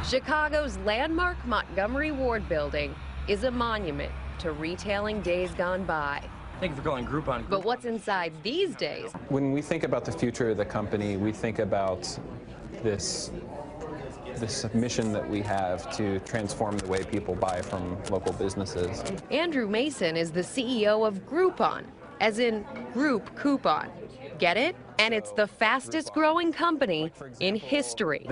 Chicago's landmark Montgomery Ward building is a monument to retailing days gone by. Thank you for calling Groupon. But what's inside these days? When we think about the future of the company, we think about this mission that we have to transform the way people buy from local businesses. Andrew Mason is the CEO of Groupon, as in group coupon. Get it? And it's the fastest growing company in history.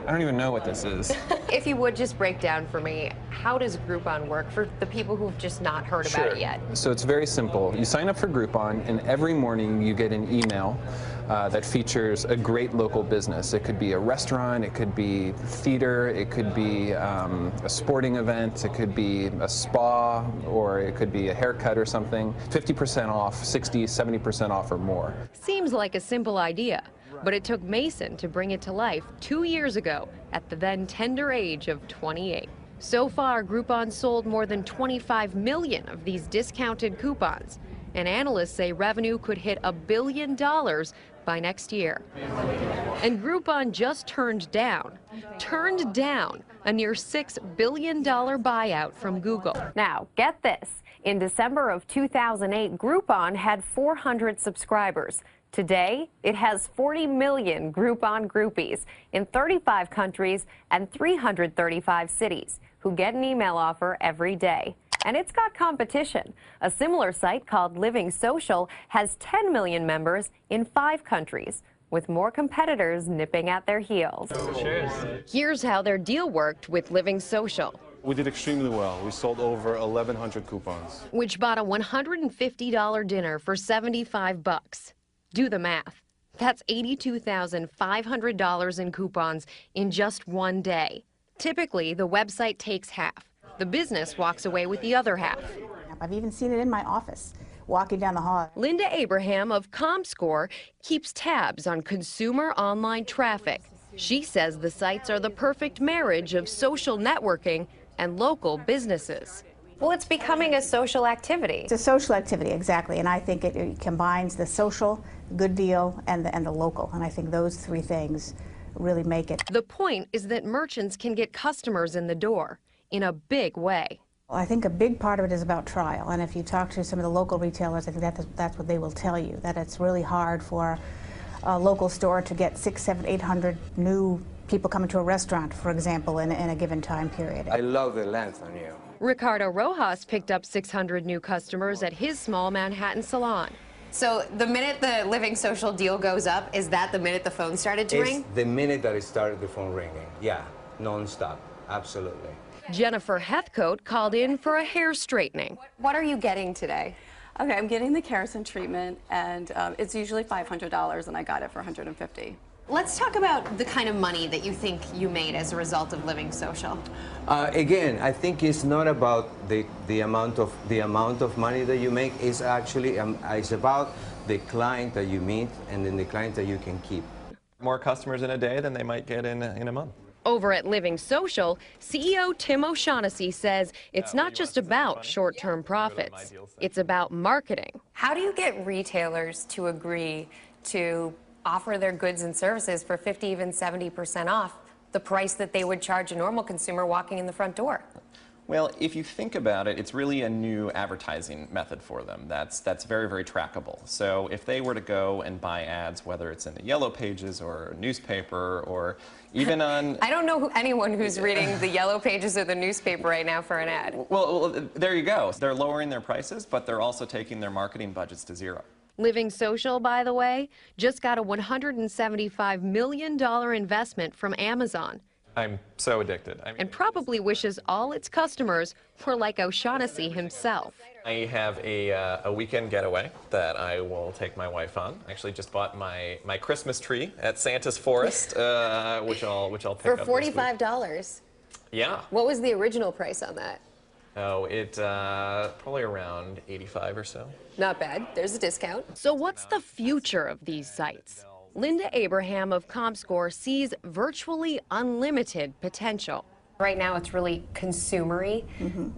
I don't even know what this is. If you would just break down for me, how does Groupon work for the people who've just not heard about it yet? So it's very simple. You sign up for Groupon, and every morning you get an email that features a great local business. It could be a restaurant, it could be theater, it could be a sporting event, it could be a spa, or it could be a haircut or something. 50% off, 60, 70% off or more. Seems like a simple idea, but it took Mason to bring it to life 2 years ago at the then tender age of 28. So far, Groupon sold more than 25 million of these discounted coupons, and analysts say revenue could hit $1 billion by next year. And Groupon just turned down a near $6 billion buyout from Google. Now, get this. In December of 2008, Groupon had 400 subscribers. Today, it has 40 million Groupon groupies in 35 countries and 335 cities who get an email offer every day. And it's got competition. A similar site called Living Social has 10 million members in 5 countries, with more competitors nipping at their heels. Cheers. Here's how their deal worked with Living Social. We did extremely well. We sold over 1,100 coupons. Which bought a $150 dinner for $75. Do the math. That's $82,500 in coupons in just one day. Typically, the website takes half. The business walks away with the other half. I've even seen it in my office, walking down the hall. Linda Abraham of ComScore keeps tabs on consumer online traffic. She says the sites are the perfect marriage of social networking and local businesses. Well, it's becoming a social activity. It's a social activity, exactly, and I think it combines the social, good deal, and the local, and I think those three things really make it. The point is that merchants can get customers in the door in a big way. Well, I think a big part of it is about trial, and if you talk to some of the local retailers, I think that's what they will tell you, that it's really hard for a local store to get 600, 700, 800 new people coming to a restaurant, for example, in a given time period. I love the length on you. Ricardo Rojas picked up 600 new customers at his small Manhattan salon. So the minute the Living Social deal goes up, is that the minute the phone started to ring? The minute that it started the phone ringing. Yeah, non-stop, absolutely. Jennifer Heathcote called in for a hair straightening. What are you getting today? Okay, I'm getting the keratin treatment, and it's usually $500, and I got it for $150. Let's talk about the kind of money that you think you made as a result of Living Social. Again, I think it's not about the amount of money that you make. It's actually it's about the client that you meet and then the client that you can keep. More customers in a day than they might get in a month. Over at Living Social, CEO Tim O'Shaughnessy says it's not just about short-term profits. It's about marketing. How do you get retailers to agree to offer their goods and services for 50, even 70% off the price that they would charge a normal consumer walking in the front door? Well, if you think about it, it's really a new advertising method for them that's very, very trackable. So if they were to go and buy ads, whether it's in the Yellow Pages or a newspaper or even on... I don't know anyone who's reading the Yellow Pages or the newspaper right now for an ad. Well, there you go. They're lowering their prices, but they're also taking their marketing budgets to zero. Living Social, by the way, just got a $175 million investment from Amazon I'm so addicted. and probably wishes all its customers were like O'Shaughnessy himself. I have a weekend getaway that I will take my wife on. I actually just bought my Christmas tree at Santa's Forest, which I'll pick For up this week. $45. Yeah. What was the original price on that? Oh, it probably around 85 or so. Not bad. There's a discount. So what's the future of these sites? Linda Abraham of ComScore sees virtually unlimited potential. Right now it's really consumery.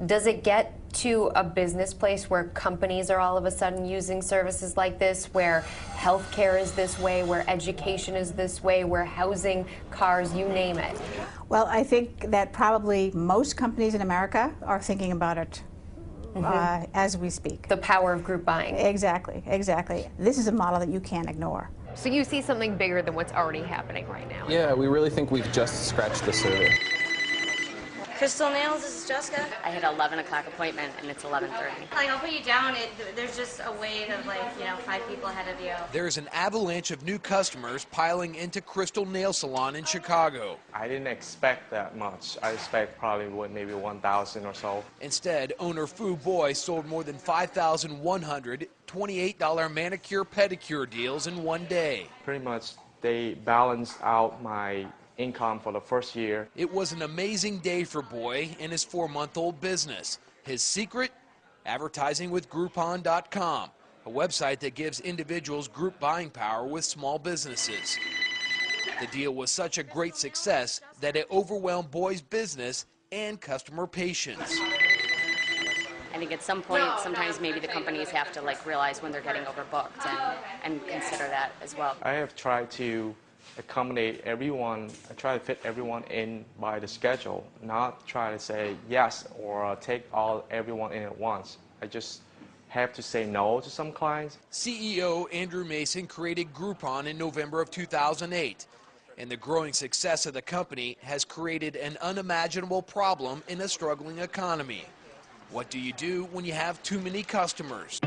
Does it get to a business place where companies are all of a sudden using services like this, where healthcare is this way, where education is this way, where housing, cars, you name it? Well, I think that probably most companies in America are thinking about it as we speak. The power of group buying. Exactly, exactly. This is a model that you can't ignore. So you see something bigger than what's already happening right now. Yeah, we really think we've just scratched the surface. Crystal Nails, this is Jessica. I had an 11 o'clock appointment and it's 11:30. Like, I'll put you down. There's just a wave of, like, 5 people ahead of you. There's an avalanche of new customers piling into Crystal Nail Salon in Chicago. I didn't expect that much. I expect probably maybe 1,000 or so. Instead, owner Fu Boy sold more than 5,100 $28 manicure pedicure deals in one day. Pretty much they balanced out my income for the first year. It was an amazing day for Boy and his 4-month-old business. His secret? Advertising with Groupon.com, a website that gives individuals group buying power with small businesses. The deal was such a great success that it overwhelmed Boy's business and customer patience. I think at some point, sometimes maybe the companies have to realize when they're getting overbooked and consider that as well. I have tried to accommodate everyone. I try to fit everyone in by the schedule, not try to say yes or take everyone in at once. I just have to say no to some clients. CEO Andrew Mason created Groupon in November of 2008, and the growing success of the company has created an unimaginable problem in a struggling economy. What do you do when you have too many customers?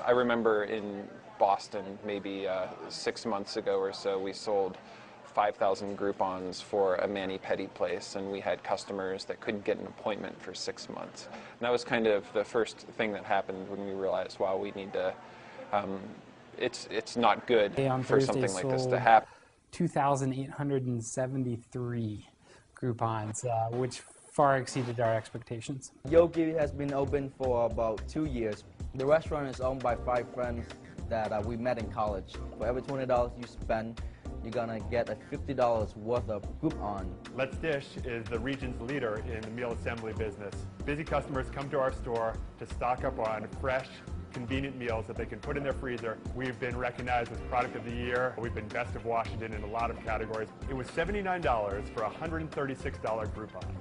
I remember in Boston, maybe 6 months ago or so, we sold 5,000 Groupons for a mani-pedi place, and we had customers that couldn't get an appointment for 6 months. And that was kind of the first thing that happened when we realized, wow, we need to, it's not good for something like this to happen. 2,873 Groupons, which far exceeded our expectations. Yogi has been open for about 2 years. The restaurant is owned by 5 friends that we met in college. For every $20 you spend, you're gonna get a $50 worth of Groupon. Let's Dish is the region's leader in the meal assembly business. Busy customers come to our store to stock up on fresh, convenient meals that they can put in their freezer. We've been recognized as Product of the Year. We've been Best of Washington in a lot of categories. It was $79 for a $136 Groupon.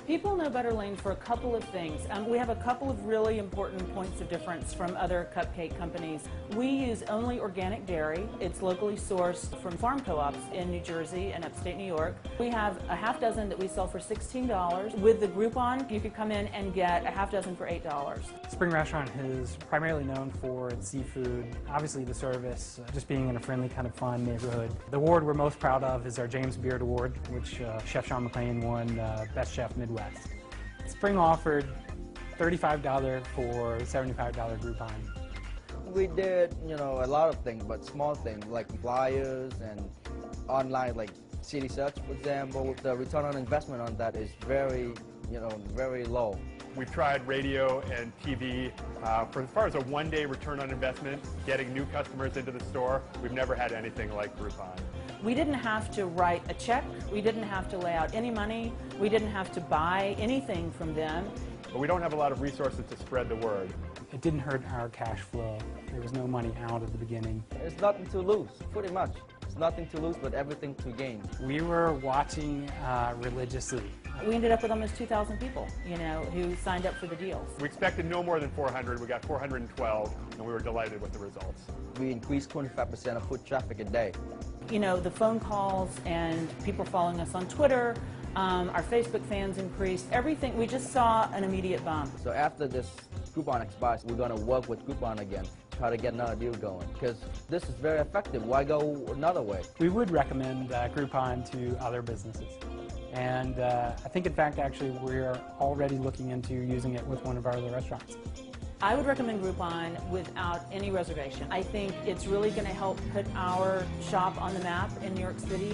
People know Butter Lane for a couple of things. We have a couple of really important points of difference from other cupcake companies. We use only organic dairy. It's locally sourced from farm co-ops in New Jersey and upstate New York. We have a half dozen that we sell for $16. With the Groupon, you could come in and get a half dozen for $8. Spring Restaurant is primarily known for its seafood, obviously the service, just being in a friendly kind of fun neighborhood. The award we're most proud of is our James Beard Award, which Chef Sean McLean won Best Chef Midwest. Spring offered $35 for $75 Groupon. We did, a lot of things, but small things like flyers and online, like city search, for example. The return on investment on that is very, very low. We've tried radio and TV. For as far as a one-day return on investment, getting new customers into the store, we've never had anything like Groupon. We didn't have to write a check. We didn't have to lay out any money. We didn't have to buy anything from them. But we don't have a lot of resources to spread the word. It didn't hurt our cash flow. There was no money out at the beginning. There's nothing to lose, pretty much. It's nothing to lose, but everything to gain. We were watching religiously We ended up with almost 2,000 people, you know, who signed up for the deals. We expected no more than 400. We got 412, and we were delighted with the results. We increased 25% of foot traffic a day. You know, the phone calls and people following us on Twitter, our Facebook fans increased, everything. We just saw an immediate bump. So after this Groupon expires, we're going to work with Groupon again, try to get another deal going, because this is very effective. Why go another way? We would recommend Groupon to other businesses. And I think, in fact, actually, we're already looking into using it with one of our other restaurants. I would recommend Groupon without any reservation. I think it's really going to help put our shop on the map in New York City.